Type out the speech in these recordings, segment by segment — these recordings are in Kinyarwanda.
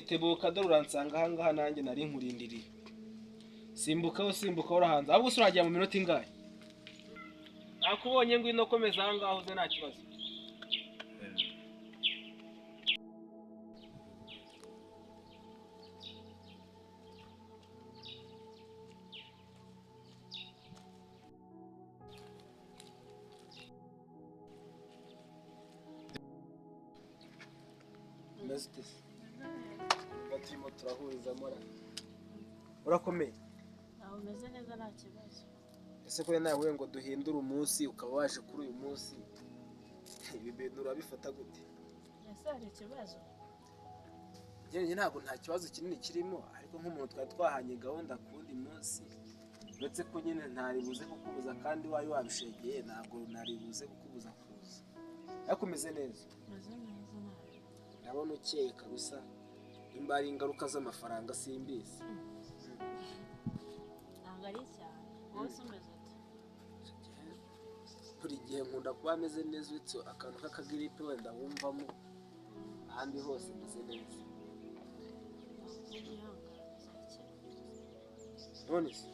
Tebuka dore uransanga ahangaha nanjye nari nkurindiriye. Simbukaho urahanze. Ahubwo se urajya mu minota ingahe? Nakubonye ngwino komeza ahangaha uze nta kibazo. Mestesi. Batimo turahuriza mora. Urakomeye? Aho meze neza nta kibazo. Ese ko nawe ngo duhindura umunsi ukaba waje kuri uyu munsi. Ibi bintu urabifata gute? Ese hari ikibazo? Njye ntabwo nta kibazo kinini kirimo, ariko nk'umuntu twari twahanye gahunda kundi munsi. Uretse ko nyine ntari buze kukubuza kandi wayo wabishegeye ntabwo nari buze kukubuza kuza. Yakomeze neza. Meze neza nawe. Ndabona ukeye kabisa. Nimba ari ingaruka z'amafaranga simbizi. Ntabwo ari cyane. Wose umeze ute? Buri gihe nkunda kuba ameze neza uretse akantu k'akagiripe wenda wumvamo. Ahandi hose meze neza. None se?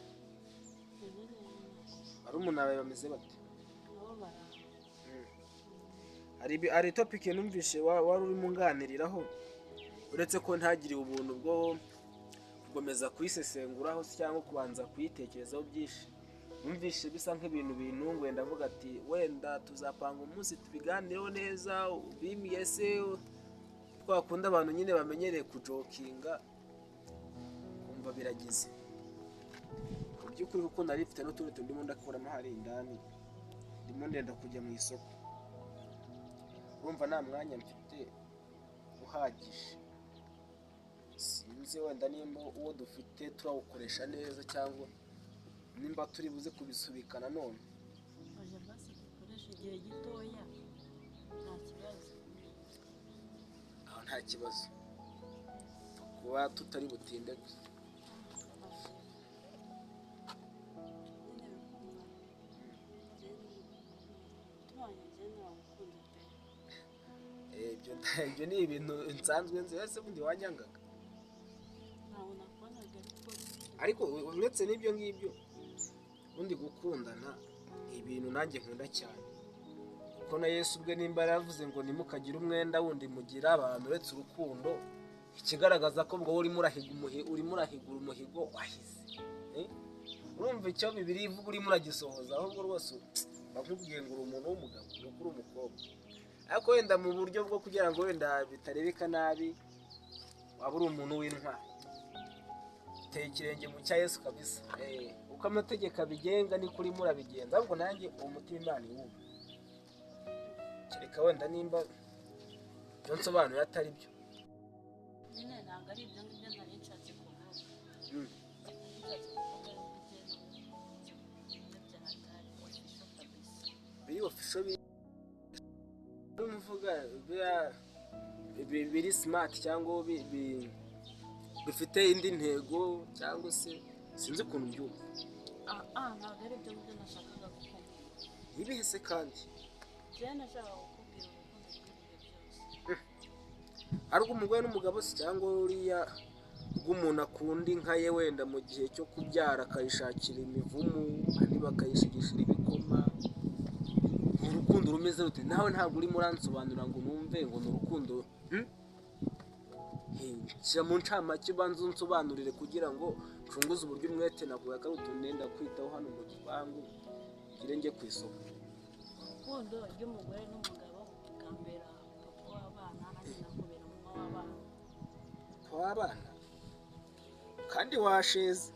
Barumuna bawe bameze bate? Hari topic numvishe wari urimo nganiriraho uretse ko ntagiriye ubuntu bwo gukomeza kuyisesenguraho cyangwa kubanza kuyitekerezaho byinshi. Numvishe bisa nk'ibintu binungwe ndavuga ati wenda tuzapanga umunsi tubiganireho neza ubimiye se twakunda abantu nyine bamenyereye kujokinga kumva biragize. Mu by'ukuri kuko nari mfite n'utundi ndimo ndakuramo hari indani ndimo ndenda kujya mu isoko. Urumva nta mwanya mfite uhagije. Sinzi wenda nimba uwo dufite turawukoresha neza cyangwa nimba turi buze kubisubikana none. Baje basi dukoresha igihe gitoya. Nta kibazo. Aho nta kibazo. Kuba tutari butinde gusa. Ibyo ni ibintu nsanzwe nzi ese bundi wanyangaga. Ariko uretse n'ibyo ngibyo ubundi gukundana ibintu nanjye nkunda cyane. Kuko na Yesu ubwe nimba yaravuze ngo nimukagire umwenda wundi mugira abantu uretse urukundo, ikigaragaza ko ngo urimo urahigura umuhigo wahize. Urumva icyo Bibiliya ivuga urimo uragisohoza ahubwo rwose bakubwiye ngo uri umuntu w'umugabo uri umukobwa. Ariko wenda mu buryo bwo kugira ngo wenda bitarebeka nabi waba uri umuntu w'intwari. Teye ikirenge mu cya Yesu kabisa. Uko amategeko abigenga ni kuri murabigenza ahubwo nanjye umutima Imana iwumva. Kereka wenda nimba byo nsobanura atari byo. Nyine ntabwo ari ibyo ngibyo nari nshatse kuvuga. Biri official umuvuga biri smart cyangwa bifite indi ntego cyangwa se sinzi ukuntu byumva. Ntabwo ari ibyo ngibyo nashakaga kuvuga. Ibihese kandi. Njyewe nashaka kukubwira urukundo rw'ibihe byose. Ari umugore n'umugabo se cyangwa uriya rw'umuntu akunda inka ye wenda mu gihe cyo kubyara akayishakira imivumu andi bakayishigishira ibikoma. Urukundo rumeze rute nawe ntabwo urimo uransobanura ngo numve ngo ni urukundo. Shyira mu ncamake ubanza unsobanurire kugira ngo ncunguze uburyo umwete navuga ko utunenda kwitaho hano mu gipangu ngire njye ku isoko. Urukundo ry'umugore n'umugabo bikambera papa w'abana nanjye nakubera mama w'abana. W'abana kandi washeze.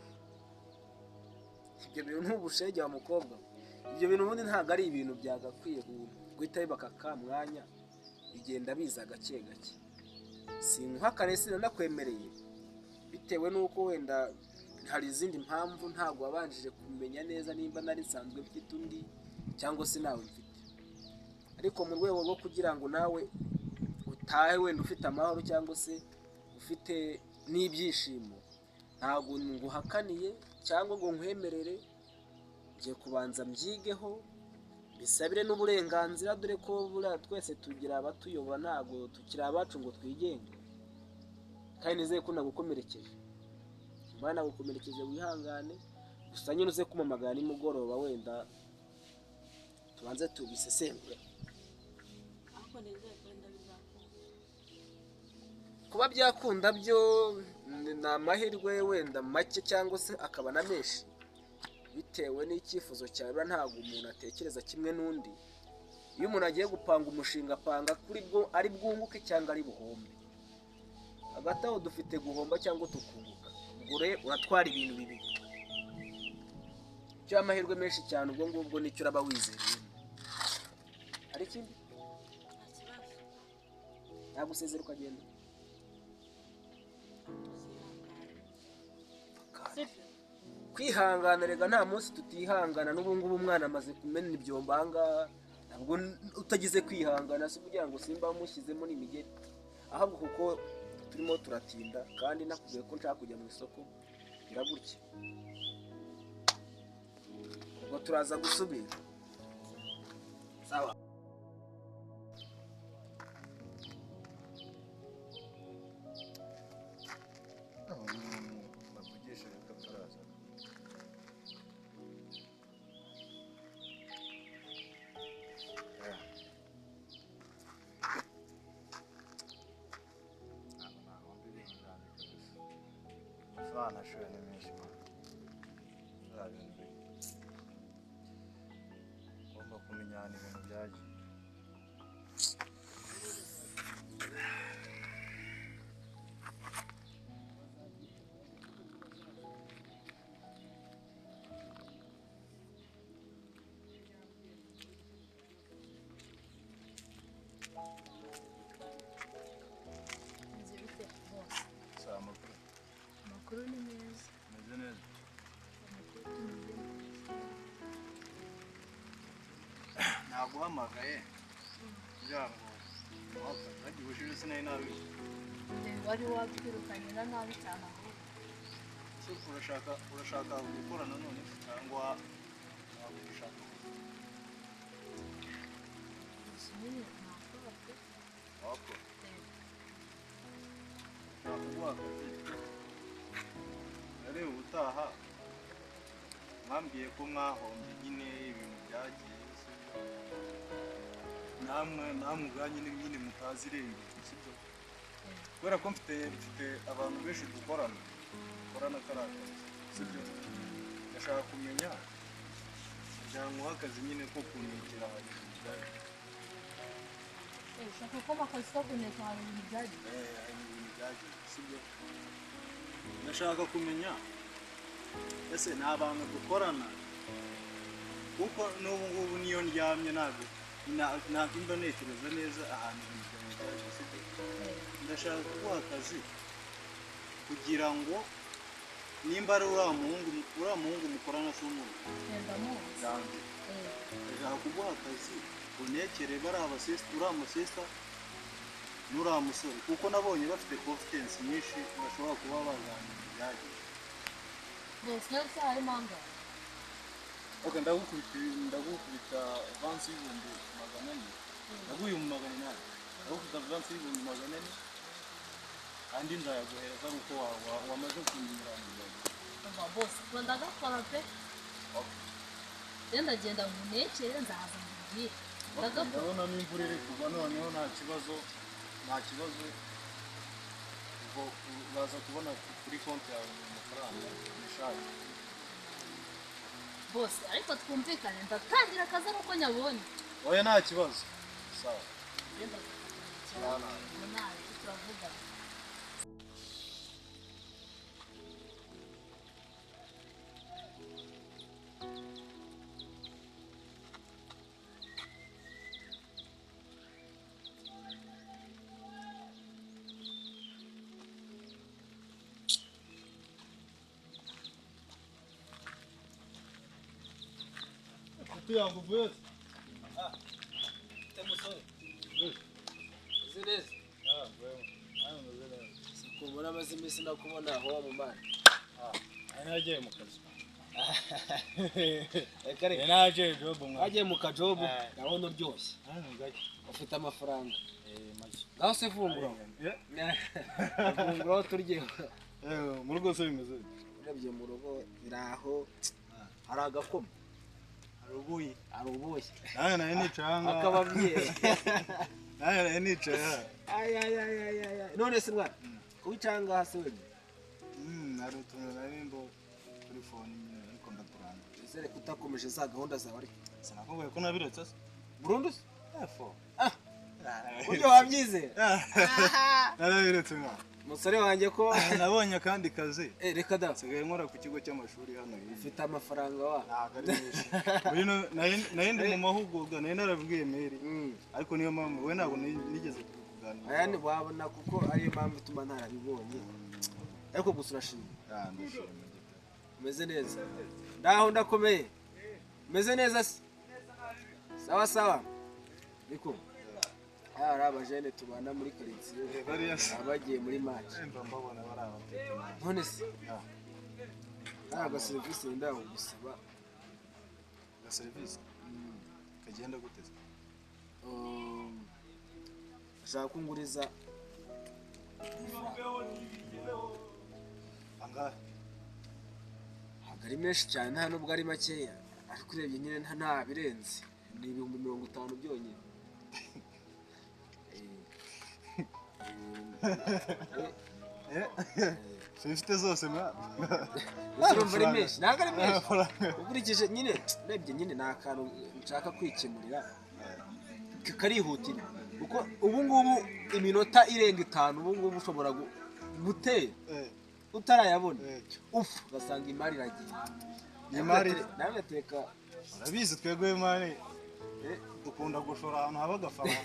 Ibyo bintu ntubushege wa mukobwa. Ibyo bintu ubundi ntabwo ari ibintu byagakwiye guhita bibaka ka mwanya bigenda biza gake gake. Sinkuhakane sinanakwemereye bitewe n'uko wenda hari izindi mpamvu ntabwo wabanjije kumenya neza nimba nari nsanzwe mfite undi cyangwa se nawe mfite. Ariko mu rwego rwo kugira ngo nawe utahe wenda ufite amahoro cyangwa se ufite n'ibyishimo ntabwo nguhakaniye cyangwa ngo nkwemerere ngiye kubanza mbyigeho bisabire n'uburenganzira, dore ko buriya twese tugira abatuyobora, ntabwo tukiri abacu ngo twigenge. Kandi nizeye ko nagukomerekeje, mbana nagukomerekeje, wihangane. Gusa nyine uze kumamagara nimugoroba, wenda tubanze tubisesengure. ariko nizeye ko wenda bizakunda. Kuba byakunda byo ni amahirwe wenda make cyangwa se akaba na menshi, bitewe n'icyifuzo cyawe. Ntabwo umuntu atekereza kimwe n'undi. Iyo umuntu agiye gupanga umushinga, apanga kuri bwo ari bwunguke cyangwa ari buhombe. Hagati aho dufite guhomba cyangwa tukunguka, ubwo rero uratwara ibintu bibiri. Icyo amahirwe menshi cyane, ubwo ngubwo nicyo uraba wizeye. Hari ikindi? Nta kibazo. Nagusezera ukagenda. Sibyo? Kwihangana rega, nta munsi tutihangana. N'ubu ngubu umwana amaze kumena ibyombo aha ngaha, ntabwo utagize kwihangana si kugira ngo simba mushyizemo n'imigeri, ahubwo kuko turimo turatinda, kandi nakubwiye ko nshaka kujya mu isoko biragutya. Ubwo turaza gusubira. Sawa. Sana shule ni menshi ugomba kumenyana ibintu byaje. Nzi bite bose? Saa amakuru Amakuru ni meza. meze neza. Amakuru tumeze neza. Naguhamagaye kugira ngo nagiye ubushije sinari nabi. Wari watwirukanye na nabi cyane ahubwo. So urashaka gukorana none cyangwa wabishaka? Sinini nakora pe. Wako nakuguha akazi rero ubutaha mwambwiye ko mwahombye nyine ibintu byagiye namwe ubwanyu nyine mutazi irengero, sibyo? Kubera ko mfite abantu benshi dukorana kariya kazi, sibyo? Ndashaka kumenya kugira ngo uhe akazi nyine ko kunekera ibintu byagiye. Ushaka ko akazi ko kuneka hari ibintu byagiye? Ibintu byagiye, sibyo? Ndashaka kumenya ese ni abantu dukorana, kuko n'ubu ngubu niyo ndyamye ntabwo mba ntekereza neza ahantu ibintu byanjye byagiye, sibyo? Ndashaka kuguha akazi kugira ngo nimba ari uriya muhungu mukorana se umuntu yanjye, ndashaka kuguha akazi unekere bariya uriya musista n'uriya musore, kuko nabonye bafite confidence nyinshi bashobora kuba baganira ibyagiye. Bose yose harimo angahe? Okay, ndagukubita avansi y'ibihumbi 400. Ndaguye mu 800. Ndagukubita avansi y'ibihumbi 400 kandi nzayaguhereza kuko wamaze kumenyera mu byagiye. Umva bose ndagakora pe. Yenda genda nkunekere nzaza mbibwire. Ndabona n'imvura iri kugwa noneho nta kibazo. Ubwo uraza kubona kuri konti yawe amafaranga nishaka. Bose ariko twumvikane ndatangira akazi uko nyabonye. Oya nta kibazo. Sawa. Yenda Sawa. Munari turavuga. Yangu bwese. Temusore. Uzi neza? Bwema. Hano nzele. Sikubona amaze iminsi ndakubona aho mu mana. Nagiye mu kazi. reka reka naje job mwa wagiye mu kajobu ndabona uryoshye ufite amafaranga naho se funguro funguro turye mu rugo se bimeze urebye mu rugo biraho hari agakoma arubuye naye nicanga akababyeyi naye nicaya ay none se mwana kubicanga hasi wewe nari utuntu nari ndo kuri phone ariko ndaturanga ese reka utakomeje za gahunda zawe ariko sinakubwiye ko nabiretse se burundu se fo buryo wabyize narabiretse mwa umusore wanjye ko nabonye akandi kazi reka da sigaye nkora ku kigo cy'amashuri hano ufite amafaranga wa ntabwo ari menshi nayo ndi mu mahugurwa nayo narabwiye meri ariko niyo mpamvu we ntabwo nigeze kukuganira aya ni wabona kuko ariyo mpamvu ituma ntarabibonye ariko gusa urashimye umeze neza ndaho ndakomeye umeze neza se sawa sawa niko hari abajene tubana muri karitsiye abagiye muri match none se hari agaserivisi wenda gusaba agaserivisi kagenda guteza ashaka kunguriza angahe ntabwo ari menshi cyane nta nubwo ari makeya ariko urebye nyine nta birenze ni 50 byonyine sifite zose mwa urumva ari menshi ntabwo ari menshi ukurikije nyine urebye nyine ni akantu nshaka kwikemurira karihutira kuko ubu ngubu iminota irenga 5 ubu ngubu ushobora gutera utarayabona ufu ugasanga imari iragiye imari nawe teka urabizi twebwe mani dukunda gushora ahantu haba agafaranga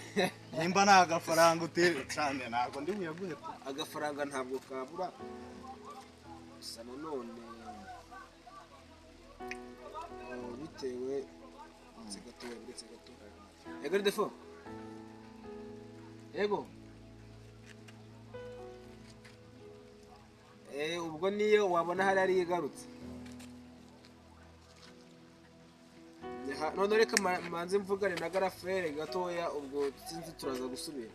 nimba nta gafaranga utere cyane ntabwo ndi buyaguhe agafaranga ntabwo kabura gusa nanone bitewe uretse gato ego ni defo ego ubwo niyo wabona hari ari igarutse none reka manze mvugane na garafere gatoya ubwo sinzi turaza gusubira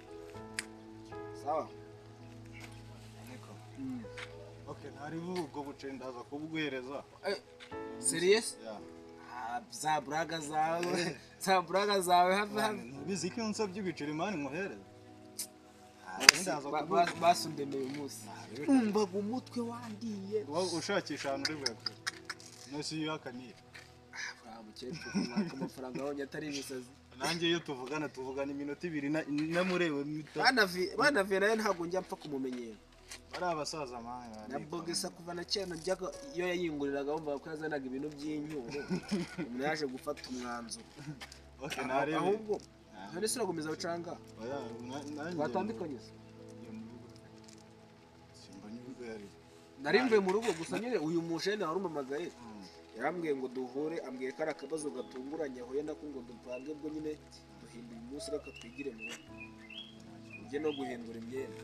sawa okay ntari ubwo buce ndaza kubugwereza serious za braga zawe have bizi ko unsabye ibiceri mani muhereza basundemeye umunsi umvaga umutwe wandiye ushakisha ahantu uri buyakure nose iyo yakaniye mukecuru mwaka amafaranga abonye atari ibisazi nanjye iyo tuvugana iminota 2 namurebe bana vi nayo ntabwo njya mpfa kumumenyera bari abasaza mani na bogesa kuva na cyane njyaga iyo yayinguriraga bumva ko yazanaga ibintu by'inyuro umuntu yaje gufata umwanzuro okay nari ahubwo none se urakomeza gucanga batandukanye se narimbuye mu rugo gusa nyine uyu mushene warumamagaye yarambwiye ngo duhure ambwiye ko ari akabazo gatunguranye ahuye nako ngo dupange bwo nyine duhindura umunsi reka twigire mu rugo ujye no guhindura imyenda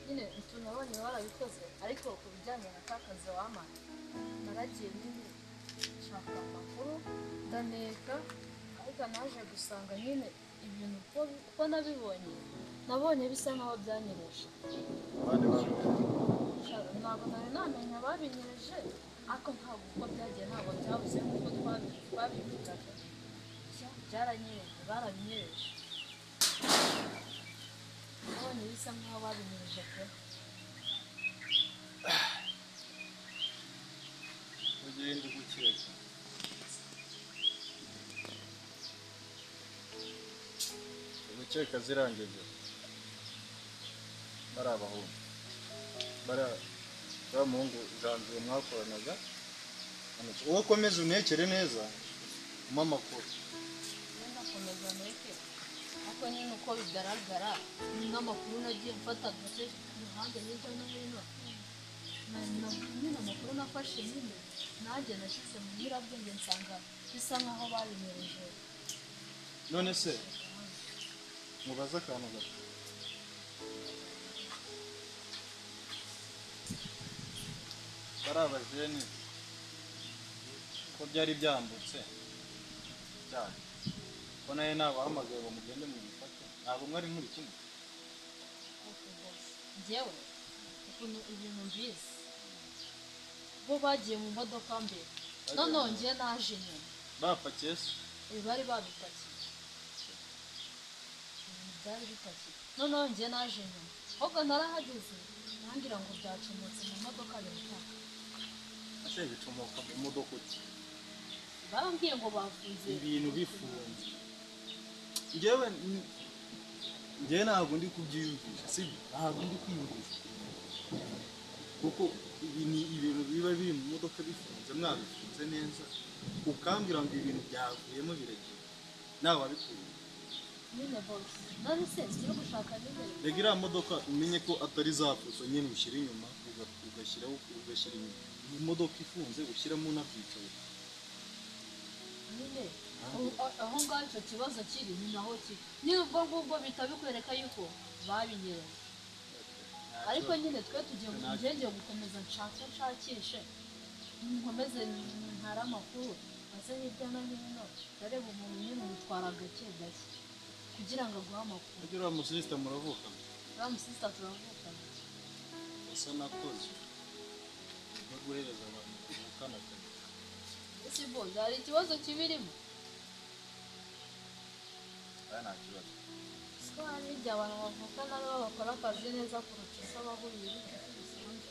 nyine utuntu nabonye warabikoze ariko ku bijyanye na ka kazi wamana naragiye nyine nshaka amakuru ndaneka ariko naje gusanga nyine ibintu uko nabonye bisa nkaho byanyereje ntabwo nari namenya ababinyereje ariko ntabwo uko byagiye ntabwo byabuze nk'uko twabivugaga byaranyereje barabinyereje nabonye bisa nkaho babinyereje pe ugenda gukeka gukeka zirangije bari abahungu bari muhungu janvier mwakoranaga wowe komeza unekere neza umpa amakuru ndakomeza neke ariko nyine uko bigaragara n'amakuru nagiye mfata gace ku ruhande hirya no hino nyine amakuru nafashe nyine nanjye nashyize mu nyirabwenge nsanga bisa nkaho babinyereje none se mubaze akantu gato. Bari abajeni ko byari byambutse cyane ko nawe nabahamagaye ngo mugende mu mufate ntabwo mwari muri kimwe. njyewe ukuntu ibintu mbizi bo bagiye mu modoka mbere noneho njye naje nyuma bapakiye se bari babipakiye byari bipakiye noneho njye naje nyuma ahubwo narahageze nangira ngo byacomotse mu modoka birataka. ase bicomoka mu modoka uti barambwiye ngo bafunze ibintu bifunze. njyewe ntabwo ndi kubyiyumvisha sibyo ntabwo ndi kwiyumvisha kuko ibi ni ibintu biba biri mu modoka bifunze mwabifunze neza ukambwira ngo ibintu byavuyemo biragiye nawe wabikuye nyine bose nari se turi gushaka nyine rega iriya modoka umenye ko atari zafuso nyine ushyira inyuma ugashyira inyuma iyi modoka ifunze ushyiramo unabyicaye nyine aho ngaho icyo kibazo kiri ni naho kiri n'ubwo ngubwo bihita bikwereka yuko babinyereye ariko nyine twe tugiye gukomeza nshakishe nkomeze ntara amakuru maze hirya no hino ndareba umuntu nyine umutwara gake gake kugira ngo aguhe amakuru. uriya musisita muravukana? uriya musisita turavukana. asa nakoze no guhereza abantu bavukana cyane. ese boze hari ikibazo kibirimo? nta kibazo. siko hari igihe abantu bavukana aribo bakora akazi neza kurusha ese abahuriye n'inshuti bisanzwe.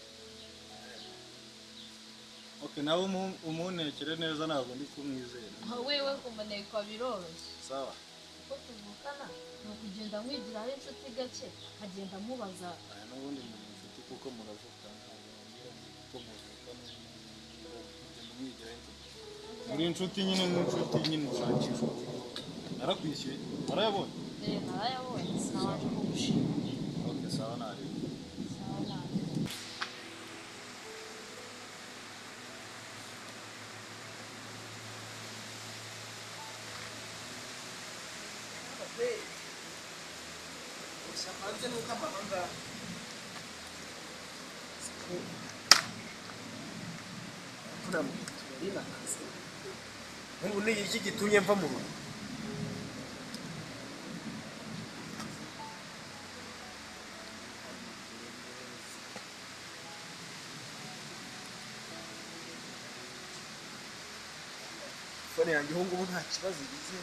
Okay, nawe umunekere neza ntabwo ndi kumwizera. wewe kumuneka biroroshye. Sawa. uko tuvukana ni ukugenda mwigiraho inshuti gake agenda amubaza. aya n'ubundi muri inshuti kuko muravukana kuko muvukana mugenda mwigiraho inshuti muri inshuti nyine nk'inshuti nyine ushakisha. narakwishyuye warayabonye? narayabonye sinawaje kugushima. Okay, sawa nareba. sawa nareba. hanze nuko amahanga nk'ubu ni iki gitumye mva mu rugo? fone yanjye ubu ngubu nta kibazo igize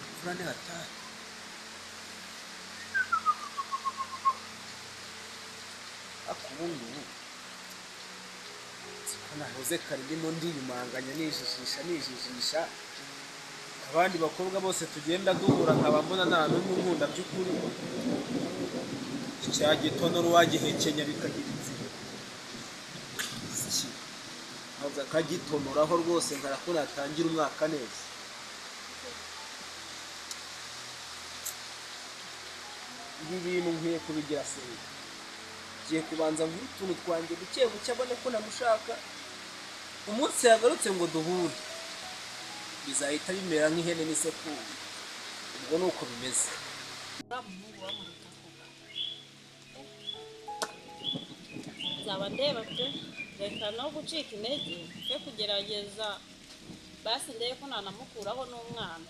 imvura ni hatari. ubundi ubu siko nahoze kare ndimo ndiyumanganya nijijisha abandi bakobwa bose tugenda duhura nkaba mbona nta n'umwe unkunda by'ukuri. cya gitonoro wagihekenya bikagira inzira ntabwo akagitonoraho rwose nkarako natangira umwaka neza. ibi bintu nkwiye kubigira seri ngiye kubanza ngura utuntu twanjye buke buke abone ko namushaka umunsi yagarutse ngo duhure bizahita bimera nk'ihene n'isekuye. ubwo ni uko bimeze. nzaba ndeba pe reka no gucika intege cyo kugerageza basi ndebe ko nanamukuraho n'umwana